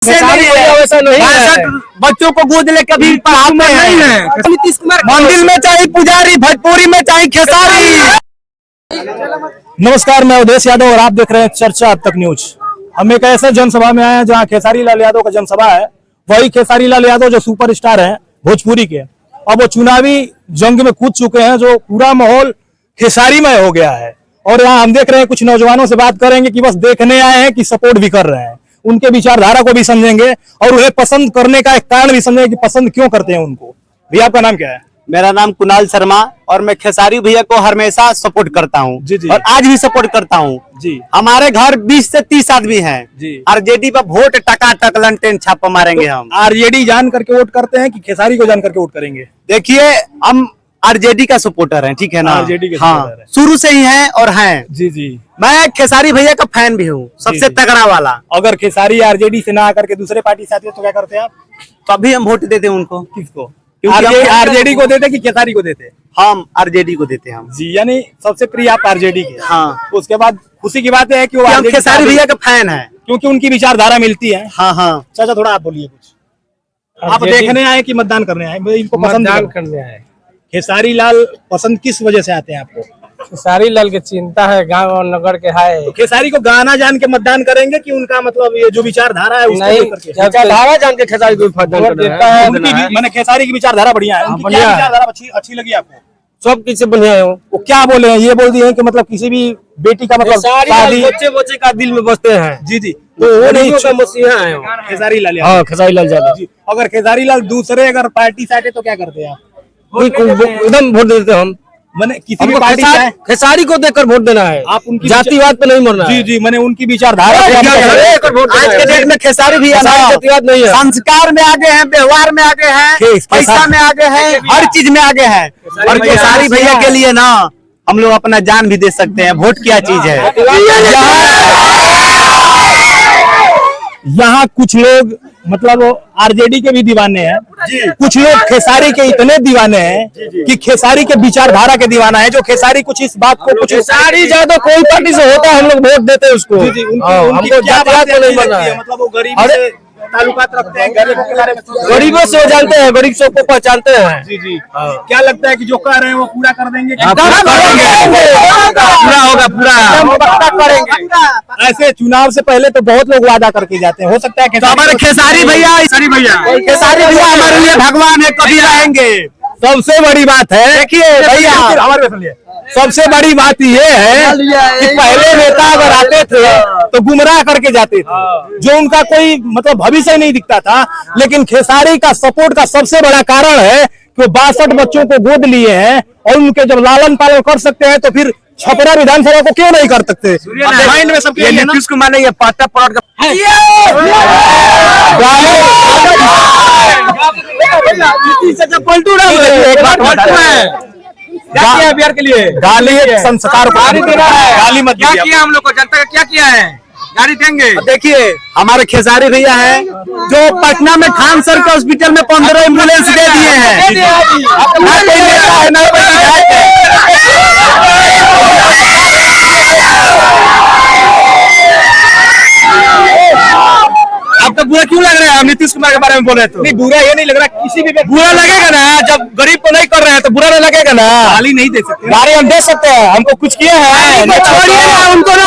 वैसा नहीं है। बच्चों को गोद ले कभी पढ़ाते हैं। नीतीश कुमार मंदिर में चाहे पुजारी, भोजपुरी में चाहे खेसारी। नमस्कार, मैं उदेश यादव और आप देख रहे हैं चर्चा अब तक न्यूज। हम एक ऐसे जनसभा में आए हैं जहां खेसारी लाल यादव का जनसभा है। वही खेसारी लाल यादव जो सुपरस्टार हैं भोजपुरी के, अब वो चुनावी जंग में कूद चुके हैं, जो पूरा माहौल खेसारीमय हो गया है। और यहाँ हम देख रहे हैं कुछ नौजवानों से बात करेंगे कि बस देखने आए हैं कि सपोर्ट भी कर रहे हैं, उनके विचारधारा को भी समझेंगे और उन्हें पसंद करने का एक कारण भी समझेंगे कि पसंद क्यों करते हैं उनको। भैया आपका नाम क्या है? मेरा नाम कुणाल शर्मा और मैं खेसारी भैया को हमेशा सपोर्ट करता हूँ और आज भी सपोर्ट करता हूँ जी। हमारे घर 20 से 30 आदमी हैं जी। आरजेडी पर वोट टकाटक लंटेन छापा मारेंगे। हम आरजेडी जान करके वोट करते हैं कि खेसारी को जान करके वोट करेंगे? देखिए, हम आरजेडी का सपोर्टर हैं, ठीक है ना? आरजेडी के हाँ, सपोर्टर हैं। शुरू से ही हैं और हैं। जी जी। मैं खेसारी भैया का फैन भी हूँ, सबसे जी। तगड़ा वाला। अगर खेसारी आरजेडी से ना आकर के दूसरे पार्टी से आते हैं तो क्या करते हैं आप? तभी हम वोट देते हैं उनको। किसको? क्योंकि आरजेडी को देते कि खेसारी को देते? हम आरजेडी को देते हैं हम। जी, यानी सबसे प्रिय आप आरजेडी के। हाँ। उसके बाद खुशी की बात है कि वो हम RJD खेसारी भैया का फैन है, क्योंकि उनकी विचारधारा मिलती है। हाँ हाँ। चाचा थोड़ा आप बोलिए कुछ। आप देखने आए कि मतदान करने आए? इनको पसंद करने आए। खेसारी लाल पसंद किस वजह से आते हैं आपको? खेसारी लाल की चिंता है, गांव और नगर के है। तो खेसारी को गाना जान के मतदान करेंगे कि उनका मतलब ये जो विचारधारा है उसको नहीं, लेकर के? विचारधारा जान के खेसारी को मतदान देता है। उनकी मैंने खेसारी की विचारधारा बढ़िया है। उनकी क्या विचारधारा अच्छी लगी आपको? सब किसी बढ़िया है। वो क्या बोले हैं? ये बोल दिए हैं कि मतलब किसी भी बेटी का मतलब शादी बच्चे का दिल में बसते हैं। जी जी, तो वो नहीं का मसीहा है खेसारी लाल हाँ, खेसारी लाल यादव जी। अगर खेसारी लाल दूसरे अगर पार्टी से आते तो क्या करते हैं आप? एकदम वोट देते हैं हम। मैंने किसी भी पार्टी से आए, खेसारी को देकर वोट देना है। आप उनकी जातिवाद पे नहीं मरना है। जी जी, मैंने उनकी विचारधारा आज के डेट में खेसारी भैया जातिवाद नहीं है। संस्कार में आगे हैं, व्यवहार में आगे हैं, पैसा में आगे हैं, हर चीज में आगे हैं। और खेसारी भैया के लिए ना हम लोग अपना जान भी दे सकते हैं। वोट क्या चीज है? यहाँ कुछ लोग मतलब आरजेडी के भी दीवाने हैं, कुछ लोग खेसारी के इतने दीवाने हैं कि खेसारी के विचारधारा के दीवाना है। जो खेसारी कुछ इस बात को कुछ खेसारी ज्यादा कोई पार्टी से होता है हम लोग वोट देते हैं उसको। जी जी, हमको जातिवाद पे नहीं मरना है। मतलब वो गरीब से ताल्लुकात रखते हैं, गरीबों के बारे में गरीबों से जानते हैं, गरीब सबको पहचानते हैं। जी जी। क्या लगता है कि जो कह रहे हैं वो पूरा कर देंगे? पूरा होगा, पूरा करेंगे। ऐसे चुनाव से पहले तो बहुत लोग वादा करके जाते हैं, हो सकता है तो हमारे खेसारी भैया हमारे लिए भगवान है, कभी रहेंगे। सबसे बड़ी बात है, देखिए भैया, हमारे सुनिए, सबसे बड़ी बात ये है कि पहले नेता अगर आते थे तो गुमराह करके जाते थे, जो उनका कोई मतलब भविष्य नहीं दिखता था। लेकिन खेसारी का सपोर्ट का सबसे बड़ा कारण है कि वो 62 बच्चों को गोद लिए हैं और उनके जब लालन पालन कर सकते हैं तो फिर छपरा विधानसभा को क्यों नहीं कर सकते? माइंड में सबके लिए नीतीश कुमार ने ये पाटा पलट का पलटू है बिहार के लिए गाली संस्कार को गाली मत क्या किया हम लोग को, जनता का क्या किया है? गाड़ी देंगे। देखिए, हमारे खेसारी भैया हैं जो पटना में खान सर के हॉस्पिटल में 15 एम्बुलेंस दे दिए हैं। आपको बुरा क्यों लग रहा है? हम नीतीश कुमार के बारे में बोल रहे थे। नहीं, बुरा ये नहीं लग रहा, किसी भी बुरा लगेगा ना। जब गरीब को नहीं कर रहे हैं तो बुरा नहीं लगेगा ना। गाली नहीं दे सकते, गाली हम दे सकते हैं। हमको कुछ किया है, छोड़िए ना उनको ना।